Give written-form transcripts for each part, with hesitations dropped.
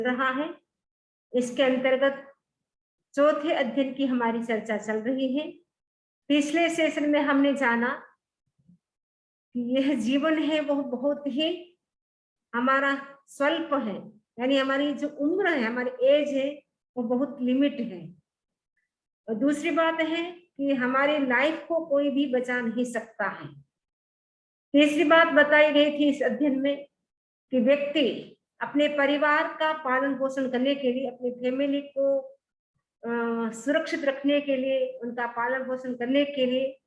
रहा है। इसके अंतर्गत चौथे अध्ययन की हमारी चर्चा चल रही है। पिछले सेशन में हमने जाना कि यह जीवन है वो बहुत ही हमारा स्वल्प है, यानी हमारी जो उम्र है, हमारी एज है वो बहुत लिमिट है। और दूसरी बात है कि हमारी लाइफ को कोई भी बचा नहीं सकता है। तीसरी बात बताई गई थी इस अध्ययन में कि व्यक्ति अपने परिवार का पालन पोषण करने के लिए, अपनी फैमिली को सुरक्षित रखने के लिए, उनका पालन पोषण करने के लिए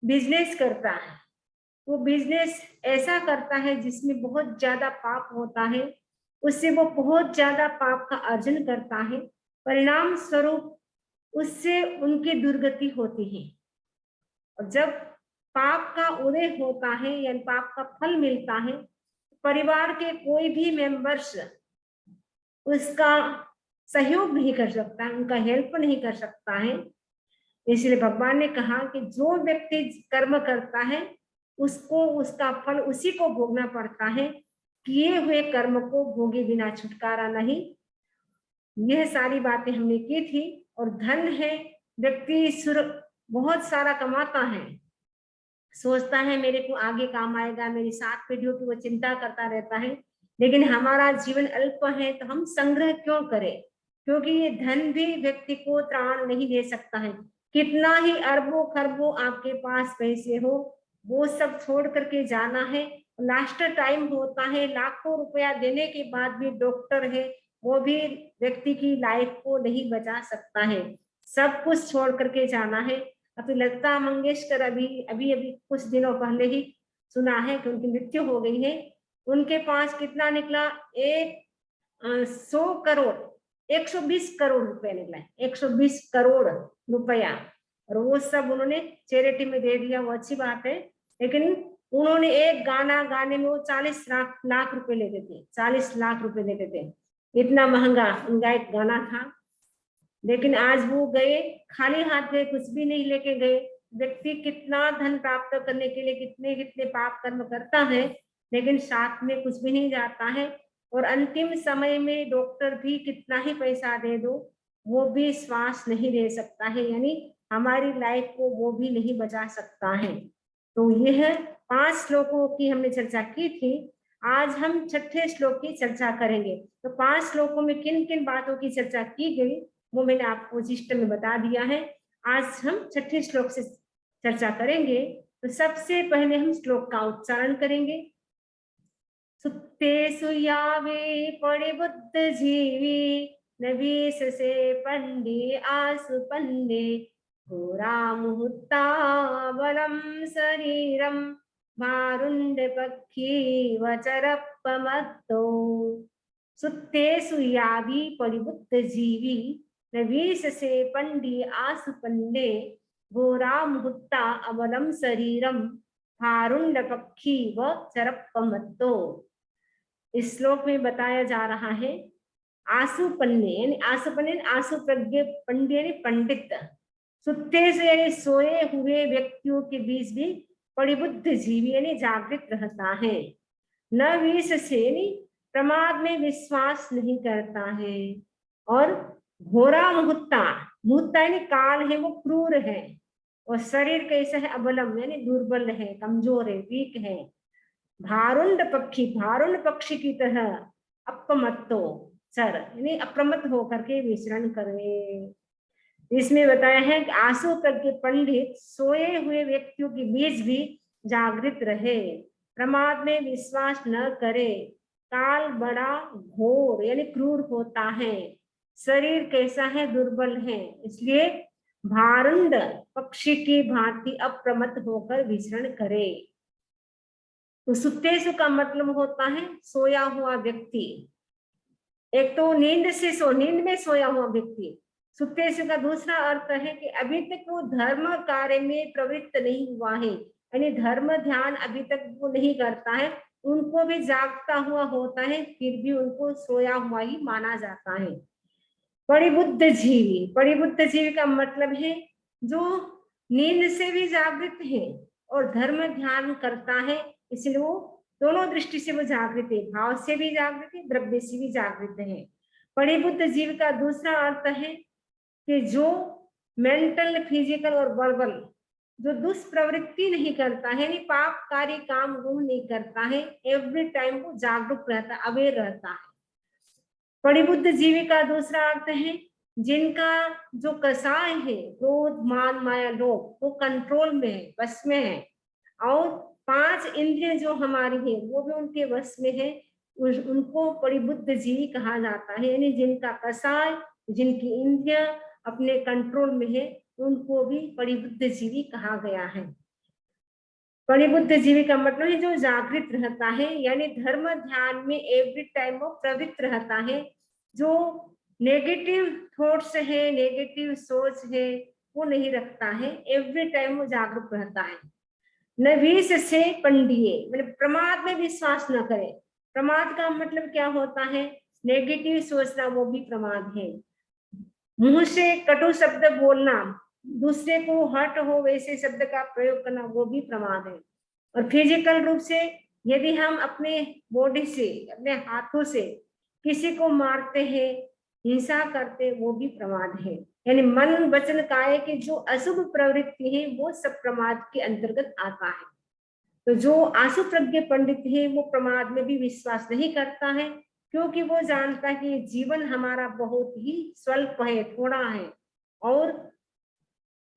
बिजनेस करता है। वो बिजनेस ऐसा करता है जिसमें बहुत ज्यादा पाप होता है, उससे वो बहुत ज्यादा पाप का अर्जन करता है। परिणाम स्वरूप उससे उनकी दुर्गति होती है। और जब पाप का उदय होता है या पाप का फल मिलता है, परिवार के कोई भी मेंबर्स उसका सहयोग नहीं कर सकता, उनका हेल्प नहीं कर सकता है। इसलिए भगवान ने कहा कि जो व्यक्ति कर्म करता है उसको उसका फल उसी को भोगना पड़ता है, किए हुए कर्म को भोगे बिना छुटकारा नहीं। यह सारी बातें हमने की थी। और धन है, व्यक्ति बहुत सारा कमाता है, सोचता है मेरे को आगे काम आएगा, मेरी 7 पीढ़ियों की वो चिंता करता रहता है। लेकिन हमारा जीवन अल्प है तो हम संग्रह क्यों करें? क्योंकि ये धन भी व्यक्ति को त्राण नहीं दे सकता है। कितना ही अरबों खरबों आपके पास पैसे हो, वो सब छोड़ करके जाना है। लास्ट टाइम होता है, लाखों रुपया देने के बाद भी डॉक्टर है वो भी व्यक्ति की लाइफ को नहीं बचा सकता है। सब कुछ छोड़ करके जाना है। अभी लता मंगेशकर अभी अभी अभी कुछ दिनों पहले ही सुना है कि उनकी मृत्यु हो गई है। उनके पास कितना निकला? 100 करोड़ 120 करोड़ रुपए निकला है, 120 करोड़ रुपया। और वो सब उन्होंने चैरिटी में दे दिया, वो अच्छी बात है। लेकिन उन्होंने एक गाना गाने में वो 40 लाख रुपए लेते थे, 40 लाख रुपए लेते थे। इतना महंगा उनका एक गाना था। लेकिन आज वो गए खाली हाथ गए, कुछ भी नहीं लेके गए। व्यक्ति कितना धन प्राप्त करने के लिए कितने कितने पाप कर्म करता है, लेकिन साथ में कुछ भी नहीं जाता है। और अंतिम समय में डॉक्टर भी कितना ही पैसा दे दो, वो भी श्वास नहीं ले सकता है, यानी हमारी लाइफ को वो भी नहीं बचा सकता है। तो यह 5 श्लोकों की हमने चर्चा की थी। आज हम छठे श्लोक की चर्चा करेंगे। तो 5 श्लोकों में किन किन बातों की चर्चा की गई वो मैंने आपको जिस्ट में बता दिया है। आज हम छठे श्लोक से चर्चा करेंगे। तो सबसे पहले हम श्लोक का उच्चारण करेंगे। सुप्तेषु यावे पड़े बुद्ध जीवी, नवीस से पंडे आसु पंडे, घोरा मुहूर्ता बलम शरीरम, मारुंड पक्षी वचरपमत्तो। सुप्तेषु यावी परिबुद्ध जीवी, नवीस से पंडी आसु पंडे, घोरा मुहूर्ता अबलम शरीरम, हारुंड पक्षी व चरपमत्तो। इस श्लोक में बताया जा रहा है आसु पन्ने यानी आसु पन्ने आसु प्रज्ञ पंडित यानी पंडित, सुत्ते से यानी सोए हुए व्यक्तियों के बीच भी परिबुद्ध जीवी यानी जागृत रहता है। न विष से यानी प्रमाद में विश्वास नहीं करता है। और घोरा मुहूर्ता, मुहूर्ता यानी काल है वो क्रूर है। और शरीर कैसा है? अबलम यानी दुर्बल है, कमजोर है, वीक है। भारुंड पक्षी, भारुंड पक्षी की तरह अपमत्तो सर यानी अप्रमत होकर के विचरण करे। इसमें बताया है कि आंसू प्रज्ञ पंडित सोए हुए व्यक्तियों के बीच भी जागृत रहे, प्रमाद में विश्वास न करे। काल बड़ा घोर यानी क्रूर होता है, शरीर कैसा है? दुर्बल है। इसलिए भारुंड पक्षी की भांति अप्रमत होकर विचरण करे। तो सुप्तेषु का मतलब होता है सोया हुआ व्यक्ति। एक तो नींद में सोया हुआ व्यक्ति। सुप्तेषु का दूसरा अर्थ है कि अभी तक वो धर्म कार्य में प्रवृत्त नहीं हुआ है, यानी धर्म ध्यान अभी तक वो नहीं करता है। उनको भी जागता हुआ होता है, फिर भी उनको सोया हुआ ही माना जाता है। परिबुद्ध जीवी, परिबुद्ध जीवी का मतलब है जो नींद से भी जागृत है और धर्म ध्यान करता है, इसलिए वो दोनों दृष्टि से वो जागृत है, भाव से भी जागृत है, द्रव्य से भी जागृत है। परिबुद्ध जीव का दूसरा अर्थ है कि जो मेंटल, फिजिकल और वर्बल जो दुष्प्रवृत्ति नहीं करता है, यानी पापकारी काम वो नहीं करता है, एवरी टाइम वो जागरूक रहता है, अवेयर रहता है। परिबुद्ध जीवी का दूसरा अर्थ है जिनका जो कसाय है, क्रोध, मान, माया, लोभ, वो कंट्रोल में है, वश में है, और 5 इंद्रिय जो हमारी है वो भी उनके वश में है, उनको परिबुद्ध जीवी कहा जाता है। यानी जिनका कसाय, जिनकी इंद्रिय अपने कंट्रोल में है, उनको भी परिबुद्ध जीवी कहा गया है। परिबुद्ध जीवी का मतलब है जो जागृत रहता है, यानी धर्म ध्यान में एवरी टाइम वो प्रवृत्त रहता है। जो नेगेटिव थॉट्स है, नेगेटिव सोच है, वो नहीं रखता है, एवरी टाइम वो जागरूक रहता है। नवीस से पंडिये, मतलब प्रमाद में विश्वास न करे। प्रमाद का मतलब क्या होता है? नेगेटिव सोचना, वो भी प्रमाद है। मुंह से कटु शब्द बोलना, दूसरे को हर्ट हो वैसे शब्द का प्रयोग करना, वो भी प्रमाद है। और फिजिकल रूप से यदि हम अपने बॉडी से, अपने हाथों से किसी को मारते हैं, हिंसा करते, वो भी प्रमाद है। यानी मन, वचन, काया की जो अशुभ प्रवृत्ति है वो सब प्रमाद के अंतर्गत आता है। तो जो आशु प्रज्ञ पंडित है वो प्रमाद में भी विश्वास नहीं करता है, क्योंकि वो जानता है कि जीवन हमारा बहुत ही स्वल्प है, थोड़ा है, और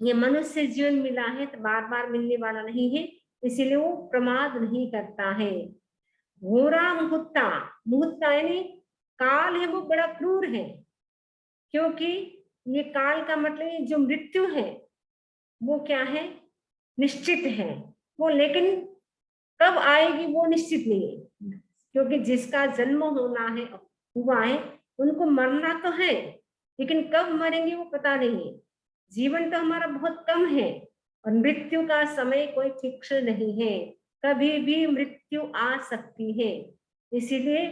ये मनुष्य जीवन मिला है तो बार बार मिलने वाला नहीं है, इसीलिए वो प्रमाद नहीं करता है। घोरा मुहूर्ता, मुहूर्ता यानी काल है वो बड़ा क्रूर है, क्योंकि ये काल का मतलब जो मृत्यु है वो क्या है? निश्चित है वो, लेकिन कब आएगी वो निश्चित नहीं है, क्योंकि जिसका जन्म होना है, हुआ है, उनको मरना तो है, लेकिन कब मरेंगे वो पता नहीं है। जीवन तो हमारा बहुत कम है, और मृत्यु का समय कोई फिक्स नहीं है, कभी भी मृत्यु आ सकती है। इसीलिए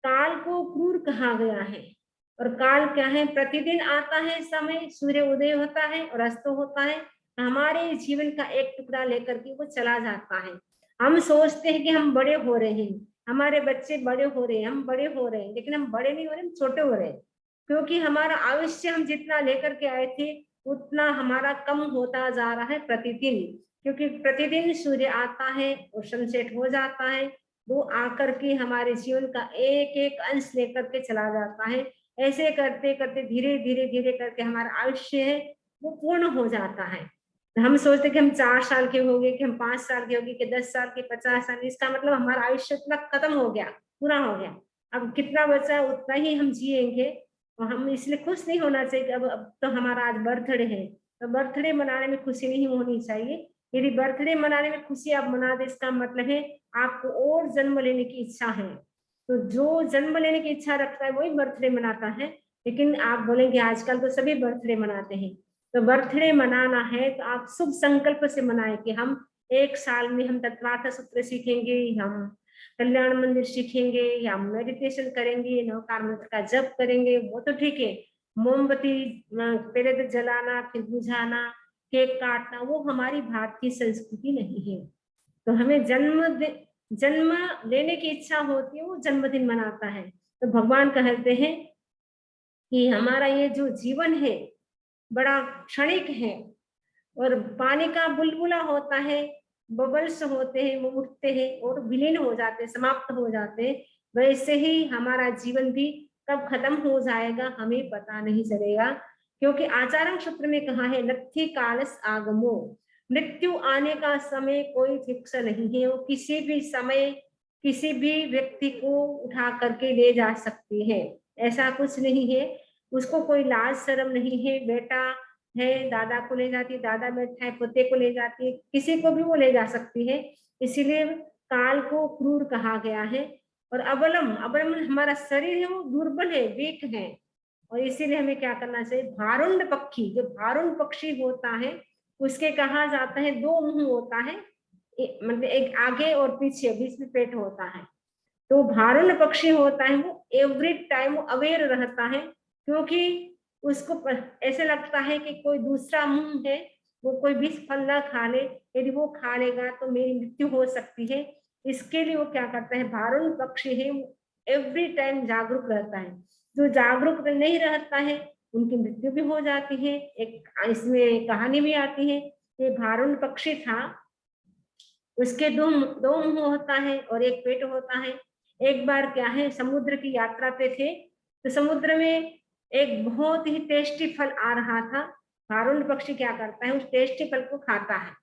काल को क्रूर कहा गया है। और काल क्या है? प्रतिदिन आता है समय, सूर्य उदय होता है और अस्त होता है, हमारे जीवन का एक टुकड़ा लेकर के वो चला जाता है। हम सोचते हैं कि हम बड़े हो रहे हैं, हमारे बच्चे बड़े हो रहे हैं, हम बड़े हो रहे हैं, लेकिन हम बड़े नहीं हो रहे, हम छोटे हो रहे हैं, क्योंकि हमारा आयुष्य हम जितना लेकर के आए थे उतना हमारा कम होता जा रहा है प्रतिदिन, क्योंकि प्रतिदिन सूर्य आता है और सनसेट हो जाता है, वो आकर के हमारे जीवन का एक एक अंश लेकर के चला जाता है। ऐसे करते करते धीरे धीरे धीरे करके हमारा आयुष्य है वो पूर्ण हो जाता है। हम सोचते कि हम 4 साल के हो गए, कि हम 5 साल के हो गए, कि 10 साल के, 50 साल, इसका मतलब हमारा आयुष्य इतना खत्म हो गया, पूरा हो गया, अब कितना बचा उतना ही हम जिएंगे। और हम इसलिए खुश नहीं होना चाहिए कि अब तो हमारा आज बर्थडे है, तो बर्थडे मनाने में खुशी नहीं होनी चाहिए। यदि बर्थडे मनाने में खुशी आप मना दे, इसका मतलब है आपको और जन्म लेने की इच्छा है। तो जो जन्म लेने की इच्छा रखता है वही बर्थडे मनाता है। लेकिन आप बोलेंगे आजकल तो सभी बर्थडे मनाते हैं, तो बर्थडे मनाना है तो आप शुभ संकल्प से मनाएं कि हम 1 साल में हम तत्वार्थ सूत्र सीखेंगे, हम कल्याण मंदिर सीखेंगे, या हम मेडिटेशन करेंगे, नवकार मंत्र का जप करेंगे, वो तो ठीक है। मोमबत्ती पहले तो जलाना फिर बुझाना, केक काटना, वो हमारी भारतीय संस्कृति नहीं है। तो हमें जन्म लेने की इच्छा होती है, वो जन्मदिन मनाता है। तो भगवान कहते हैं कि हमारा ये जो जीवन है बड़ा क्षणिक है, और पानी का बुलबुला होता है, बबल्स होते हैं, वो उठते हैं और विलीन हो जाते हैं, समाप्त हो जाते हैं। वैसे ही हमारा जीवन भी कब खत्म हो जाएगा हमें पता नहीं चलेगा, क्योंकि आचार्य सूत्र में कहा है नत्थि कालस आगमो, मृत्यु आने का समय कोई फिक्स नहीं है, वो किसी भी समय किसी भी व्यक्ति को उठा करके ले जा सकती है, ऐसा कुछ नहीं है। उसको कोई लाज शर्म नहीं है, बेटा है दादा को ले जाती है, दादा बैठा है पोते को ले जाती है, किसी को भी वो ले जा सकती है। इसीलिए काल को क्रूर कहा गया है। और अबलम, अबलम हमारा शरीर है वो दुर्बल है, वीक है, और इसीलिए हमें क्या करना चाहिए? भारुंड पक्षी, जो भारुंड पक्षी होता है उसके कहा जाता है 2 मुंह होता है, मतलब एक आगे और पीछे, बीच में पेट होता है। तो भारुण पक्षी होता है वो एवरी टाइम अवेयर रहता है, क्योंकि उसको ऐसे लगता है कि कोई दूसरा मुंह है, वो कोई भी फल ना खा ले, यदि वो खा लेगा तो मेरी मृत्यु हो सकती है। इसके लिए वो क्या करता है, भारुण पक्षी है एवरी टाइम जागरूक रहता है। जो जागरूक नहीं रहता है उनकी मृत्यु भी हो जाती है। एक इसमें कहानी भी आती है कि भारुण पक्षी था, उसके दो दो मुंह होता है और एक पेट होता है। एक बार क्या है, समुद्र की यात्रा पे थे, तो समुद्र में एक बहुत ही टेस्टी फल आ रहा था। भारुण पक्षी क्या करता है, उस टेस्टी फल को खाता है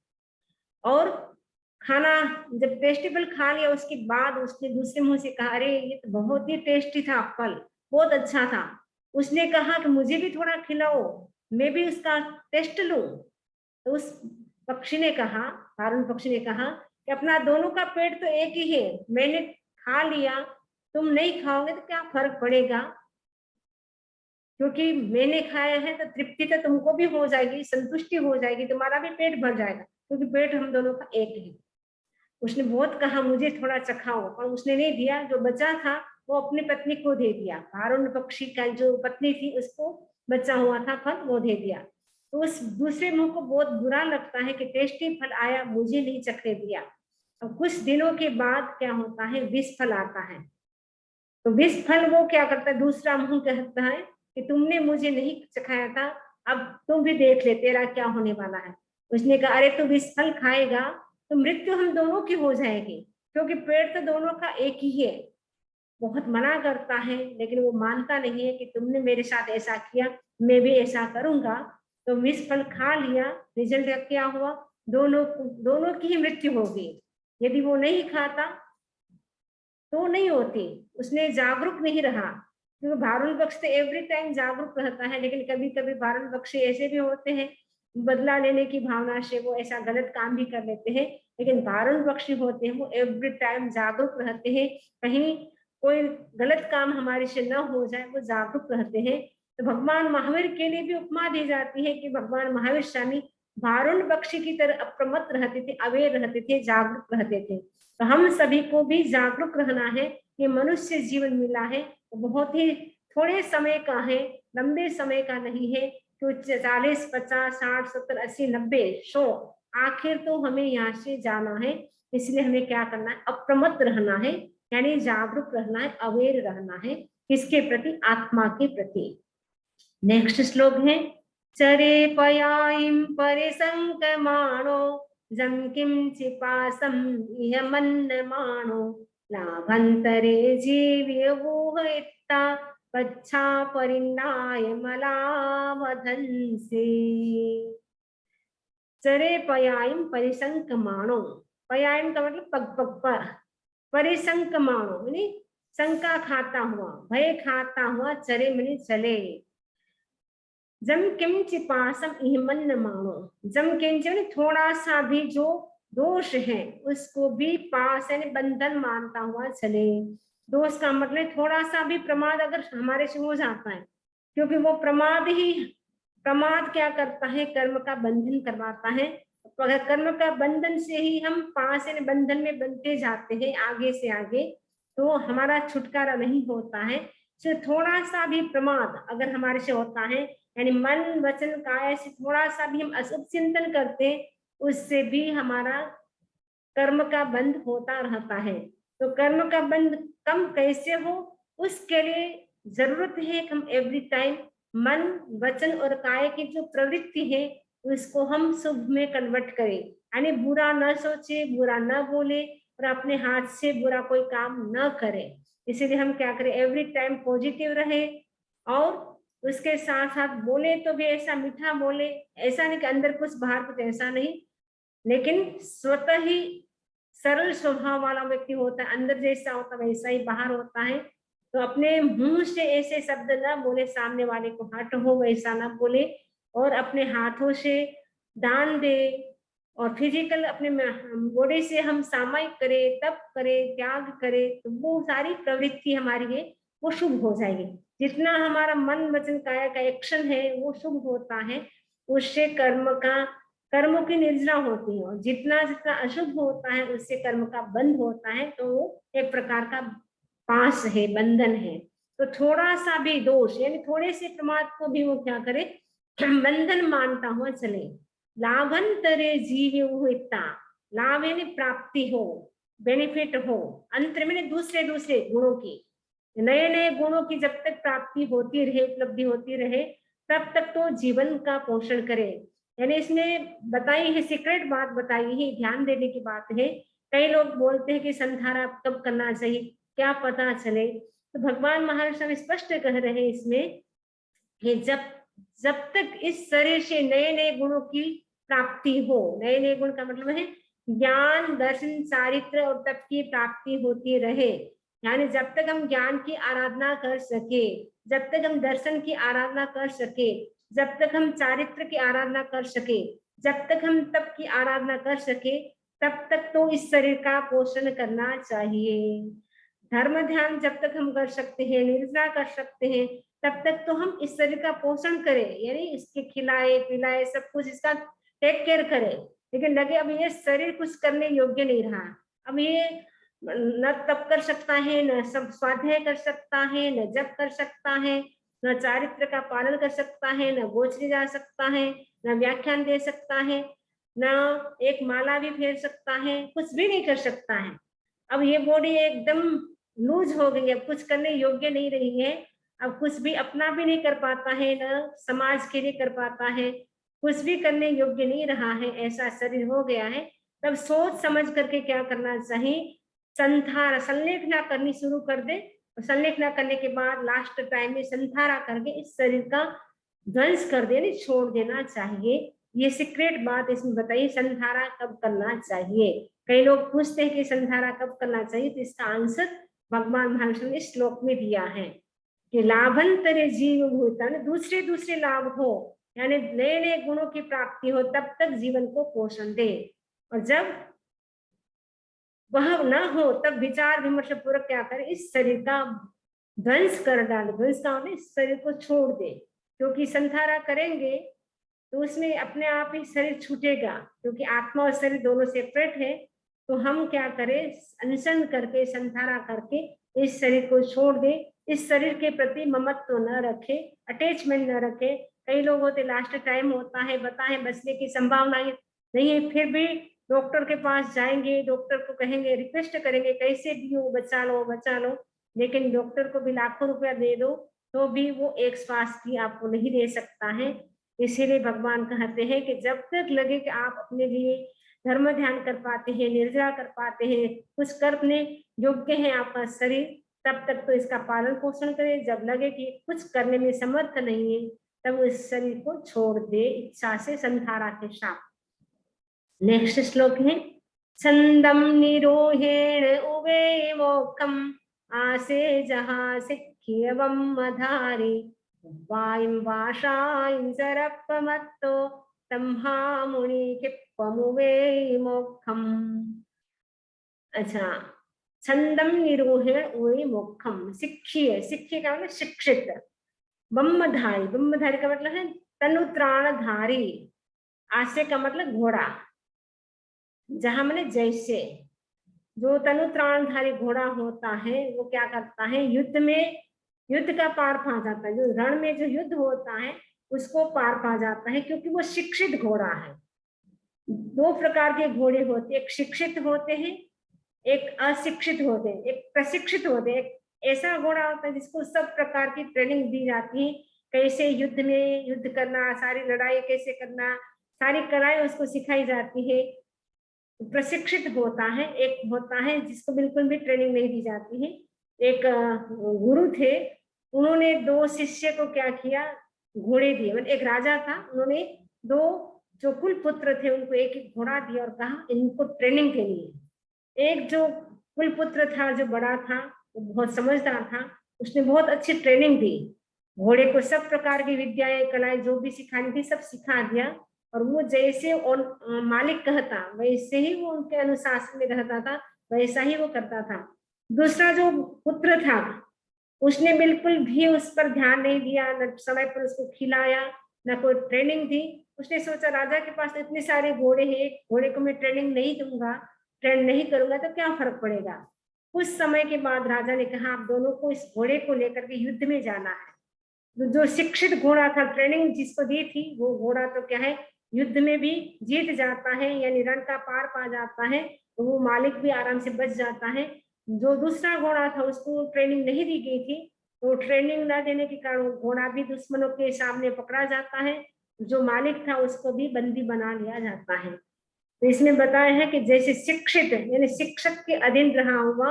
और खाना जब टेस्टी फल खा लिया उसके बाद उसने दूसरे मुंह से कहा, अरे ये तो बहुत ही टेस्टी था फल, बहुत अच्छा था। उसने कहा कि मुझे भी थोड़ा खिलाओ, मैं भी उसका टेस्ट लूं। तो उस पक्षी ने कहा, भारुण पक्षी ने कहा कि अपना दोनों का पेट तो एक ही है, मैंने खा लिया, तुम नहीं खाओगे तो क्या फर्क पड़ेगा, क्योंकि मैंने खाया है तो तृप्ति तो तुमको भी हो जाएगी, संतुष्टि हो जाएगी, तुम्हारा भी पेट भर जाएगा, क्योंकि पेट हम दोनों का एक है। उसने बहुत कहा मुझे थोड़ा चखाओ, पर उसने नहीं दिया। जो बचा था वो अपनी पत्नी को दे दिया। भारुण पक्षी का जो पत्नी थी उसको बचा हुआ था फल, वो दे दिया। तो उस दूसरे मुंह को बहुत बुरा लगता है कि टेस्टी फल आया, मुझे नहीं चखने दिया। और कुछ दिनों के बाद क्या होता है, विष फल आता है। तो विष फल वो क्या करता है, दूसरा मुंह कहता है कि तुमने मुझे नहीं चखाया था, अब तुम भी देख ले तेरा क्या होने वाला है। उसने कहा, अरे तू विष फल खाएगा तो मृत्यु हम दोनों की हो जाएगी, क्योंकि पेट तो दोनों का एक ही है। बहुत मना करता है लेकिन वो मानता नहीं है कि तुमने मेरे साथ ऐसा किया, मैं भी ऐसा करूंगा। तो विष फल खा लिया, रिजल्ट क्या हुआ, दोनों दोनों की ही मृत्यु हो गई। यदि वो नहीं खाता तो नहीं होती, उसने जागरूक नहीं रहा। क्योंकि भारुण पक्षी तो एवरी टाइम जागरूक रहता है, लेकिन कभी कभी भारुण पक्षी ऐसे भी होते हैं, बदला लेने की भावना से वो ऐसा गलत काम भी कर लेते हैं। लेकिन भारुण पक्षी होते हैं वो एवरी टाइम जागरूक रहते हैं, कहीं कोई गलत काम हमारे से न हो जाए, वो जागरूक रहते हैं। तो भगवान महावीर के लिए भी उपमा दी जाती है कि भगवान महावीर स्वामी भारुण पक्षी की तरह अप्रमत्त रहते थे, अवेयर रहते थे, जागरूक रहते थे। तो हम सभी को भी जागरूक रहना है। ये मनुष्य जीवन मिला है वो बहुत ही थोड़े समय का है, लंबे समय का नहीं है। तो 40, 50, 60, 70, 80, 90, 100, आखिर तो हमें यहाँ से जाना है। इसलिए हमें क्या करना है, अप्रमत्त रहना है, यानी जागरूक रहना है, अवेयर रहना है। किसके प्रति, आत्मा के प्रति। नेक्स्ट श्लोक है, चरे पयायिं परिसंकमाणो जं किंचिपासं इह मन्यमाणो लाभंतरे जीव्यवोहयित्ता पच्छा परिन्नाय मलावधंसे। चरे पयायिं परिसंकमाणो, पयायिं का मतलब पग पग पर, परिसंकमाणो यानी शंका खाता हुआ, भय खाता हुआ, चरे मनी चले। जम किंचिपासम इहमन्न मानो, जम किंचन थोड़ा सा भी जो दोष है उसको भी पास यानी बंधन मानता हुआ चले। दोष का मतलब थोड़ा सा भी प्रमाद अगर हमारे से हो जाता है, क्योंकि वो प्रमाद ही, प्रमाद क्या करता है, कर्म का बंधन करवाता है। कर्म का बंधन से ही हम पास यानी बंधन में बनते जाते हैं आगे से आगे, तो हमारा छुटकारा नहीं होता है। सिर्फ थोड़ा सा भी प्रमाद अगर हमारे से होता है, यानी मन वचन काया से थोड़ा सा भी हम अशुभ चिंतन करते हैं, उससे भी हमारा कर्म का बंध होता रहता है। तो कर्म का बंध कम कैसे हो, उसके लिए जरूरत है कि हम एवरी टाइम मन वचन और काय की जो प्रवृत्ति है उसको हम शुभ में कन्वर्ट करें, यानी बुरा न सोचे, बुरा न बोले और अपने हाथ से बुरा कोई काम न करें। इसीलिए हम क्या करें, एवरी टाइम पॉजिटिव रहे और उसके साथ साथ बोले तो भी ऐसा मीठा बोले, ऐसा नहीं कि अंदर कुछ बाहर कुछ, ऐसा नहीं, लेकिन स्वतः ही सरल स्वभाव वाला व्यक्ति होता है, अंदर जैसा होता है वैसा ही बाहर होता है। तो अपने मुंह से ऐसे शब्द ना बोले, सामने वाले को हट हो वैसा ना बोले, और अपने हाथों से दान दे और फिजिकल अपने बॉडी से हम सामायिक करें, तप करें, त्याग करें, तो वो सारी प्रवृत्ति हमारी है वो शुभ हो जाएगी। जितना हमारा मन वचन काया का एक्शन है वो शुभ होता है, उससे कर्मों की निर्जना होती है, और जितना जितना अशुभ होता है उससे कर्म का बंध होता है। तो वो एक प्रकार का पास है, बंधन है। तो थोड़ा सा भी दोष यानी थोड़े से प्रमाद को भी वो क्या करे, बंधन मानता हुआ चले। लाभंतरे जीव इतना, लाभ यानी प्राप्ति हो, बेनिफिट हो, अंतर में दूसरे दूसरे गुणों की, नए नए गुणों की जब तक प्राप्ति होती रहे, उपलब्धि होती रहे, तब तक तो जीवन का पोषण करे। यानी इसमें बताई है, सीक्रेट बात बताई है, ध्यान देने की बात है। कई लोग बोलते हैं कि संधारा कब करना चाहिए, क्या पता चले, तो भगवान महावीर स्पष्ट कह रहे हैं इसमें कि जब जब तक इस शरीर से नए नए गुणों की प्राप्ति हो, नए नए गुण का मतलब है ज्ञान, दर्शन, चारित्र और तप की प्राप्ति होती रहे। यानी जब तक हम ज्ञान की आराधना कर सके, जब तक हम दर्शन की आराधना कर सके, जब तक हम चारित्र की आराधना कर सके, जब तक हम तप की आराधना कर सके, तब तक तो इस शरीर का पोषण करना चाहिए। धर्म ध्यान जब तक हम कर सकते हैं, निर्जरा कर सकते हैं, तब तक तो हम इस शरीर का पोषण करें, यानी इसके खिलाए पिलाए सब कुछ इसका टेक केयर करें। लेकिन लगे अब ये शरीर कुछ करने योग्य नहीं रहा, अब ये न तप कर सकता है, न सब स्वाध्याय कर सकता है, न जप कर सकता है, न चारित्र का पालन कर सकता है, न गोचरी जा सकता है, न व्याख्यान दे सकता है, न एक माला भी फेर सकता है, कुछ भी नहीं कर सकता है। अब ये बॉडी एकदम लूज हो गई है, अब कुछ करने योग्य नहीं रही है, अब कुछ भी अपना भी नहीं कर पाता है, न समाज के लिए कर पाता है, कुछ भी करने योग्य नहीं रहा है, ऐसा शरीर हो गया है। तब सोच समझ करके क्या करना चाहिए, संधारा संलेखना करनी शुरू कर दे, और संलेखना करने के बाद लास्ट टाइम में संधारा करके इस शरीर का ध्वंस कर देने, छोड़ देना चाहिए। ये सीक्रेट बात इसमें बताइए, संधारा कब करना चाहिए। कई लोग पूछते हैं कि संधारा कब करना चाहिए, तो इसका आंसर भगवान महावीर ने श्लोक में दिया है कि लाभंतरे जीव भूता, दूसरे दूसरे लाभ हो, यानी नए नए गुणों की प्राप्ति हो, तब तक जीवन को पोषण दे, और जब वह न हो तब विचार विमर्श पूर्वक क्या करे, इस शरीर का ध्वंस कर डाले। ध्वंस का मतलब इस शरीर को छोड़ दे, क्योंकि संधारा करेंगे तो उसमें अपने आप ही शरीर छूटेगा, क्योंकि आत्मा और शरीर दोनों सेपरेट है। तो हम क्या करें, अनशन करके, संधारा करके इस शरीर को छोड़ दे, इस शरीर के प्रति ममत्व तो न रखे, अटैचमेंट न रखे। कई लोग होते लास्ट टाइम होता है, बताएं बचने की संभावना नहीं है, फिर भी डॉक्टर के पास जाएंगे, डॉक्टर को कहेंगे, रिक्वेस्ट करेंगे कैसे भी हो बचा लो बचा लो, लेकिन डॉक्टर को भी लाखों रुपया दे दो तो भी वो एक श्वास भी आपको नहीं दे सकता है। इसीलिए भगवान कहते हैं कि जब तक लगे कि आप अपने लिए धर्म ध्यान कर पाते हैं, निर्जरा कर पाते हैं, कुछ करने योग्य है आपका शरीर, तब तक तो इसका पालन पोषण करें। जब लगे कि कुछ करने में समर्थ नहीं है, तब उस शरीर को छोड़ दे इच्छा से, संधारा के साथ। नेक्स्ट श्लोक है, छंदम निरोहेण उवे मोक्षम आसे जहाँ सिक्खियवम मधारी वायम वाशायं सरपमत्तो तम्हा मुनि किप्पमुवे मोक्षम। अच्छा, छंदम निरोहेण उवे मोक्षम, सिक्खिय, सिक्खिय का मतलब शिक्षित, ब्रह्मधारी, ब्रह्मधारी का मतलब है तनुत्राणधारी, आसे का मतलब घोड़ा, जहां मैंने जैसे, जो तनुत्राणधारी घोड़ा होता है वो क्या करता है, युद्ध में युद्ध का पार पा जाता है, जो रण में जो युद्ध होता है उसको पार पा जाता है, क्योंकि वो शिक्षित घोड़ा है। दो प्रकार के घोड़े होते हैं, एक शिक्षित होते हैं, एक अशिक्षित होते हैं, एक प्रशिक्षित होते हैं। एक ऐसा घोड़ा होता है जिसको सब प्रकार की ट्रेनिंग दी जाती है, कैसे युद्ध में युद्ध करना, सारी लड़ाई कैसे करना, सारी कलाएं उसको सिखाई जाती है, प्रशिक्षित होता है। एक होता है जिसको बिल्कुल भी ट्रेनिंग नहीं दी जाती है। एक गुरु थे, उन्होंने दो शिष्य को क्या किया, घोड़े दिए, मतलब एक राजा था, उन्होंने दो जो कुल पुत्र थे उनको एक एक घोड़ा दिया और कहा इनको ट्रेनिंग के लिए। एक जो कुल पुत्र था, जो बड़ा था, वो बहुत समझदार था, उसने बहुत अच्छी ट्रेनिंग दी, घोड़े को सब प्रकार की विद्याएं कलाएं जो भी सिखानी थी सब सिखा दिया, और वो जैसे और मालिक कहता वैसे ही वो उनके अनुशासन में रहता था, वैसा ही वो करता था। दूसरा जो पुत्र था उसने बिल्कुल भी उस पर ध्यान नहीं दिया, न समय पर उसको खिलाया, न कोई ट्रेनिंग दी। उसने सोचा राजा के पास इतने सारे घोड़े हैं, घोड़े को मैं ट्रेनिंग नहीं दूंगा, ट्रेन नहीं करूंगा तो क्या फर्क पड़ेगा। कुछ समय के बाद राजा ने कहा आप दोनों को इस घोड़े को लेकर के युद्ध में जाना है। जो शिक्षित घोड़ा था, ट्रेनिंग जिसको दी थी, वो घोड़ा तो क्या है युद्ध में भी जीत जाता है, यानी रण का पार पा जाता है। तो वो मालिक भी आराम से बच जाता है। जो दूसरा घोड़ा था उसको ट्रेनिंग नहीं दी गई थी, तो ट्रेनिंग न देने के कारण घोड़ा भी दुश्मनों के सामने पकड़ा जाता है, जो मालिक था उसको भी बंदी बना लिया जाता है। तो इसमें बताया है कि जैसे शिक्षित यानी शिक्षक के अधीन रहा हुआ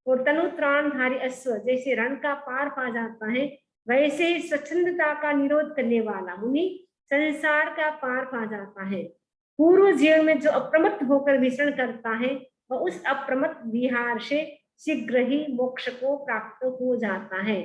और तनु त्राणधारी अश्व जैसे रण का पार पा जाता है, वैसे ही स्वच्छंदता का निरोध करने वाला मुनि संसार का पार पा जाता है। पूर्व जीवन में जो अप्रमत्त होकर विचरण करता है वह उस अप्रमत्त विहार से शीघ्र ही मोक्ष को प्राप्त हो जाता है।